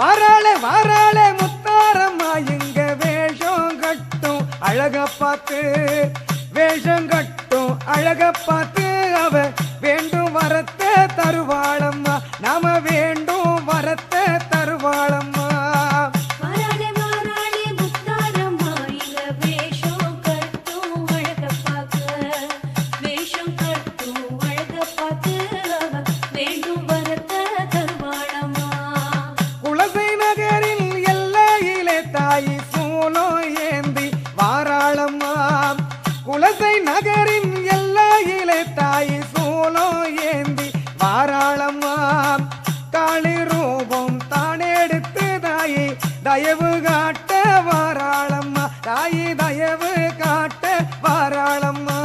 வாராளே வாராளே முத்தாரம்மா இங்க வேஷம் கட்டும் அழக பார்த்து வேஷம் கட்டும் அழக பார்த்து அவ வேண்டும் வரத்தை தருவாளம்மா நாம வேண்டும் வரத்தை தருவாளம்மா குலசை நகரில் எல்லையிலே தாயி சூலம் ஏந்தி வாராளம்மா குலசை நகரின் எல்லையிலே தாயி சூலம் ஏந்தி வாராளம்மா காளி ரூபம் தானெடுத்து தாயி தயவு காட்ட வாராளம்மா தாயி தயவு காட்ட வாராளம்மா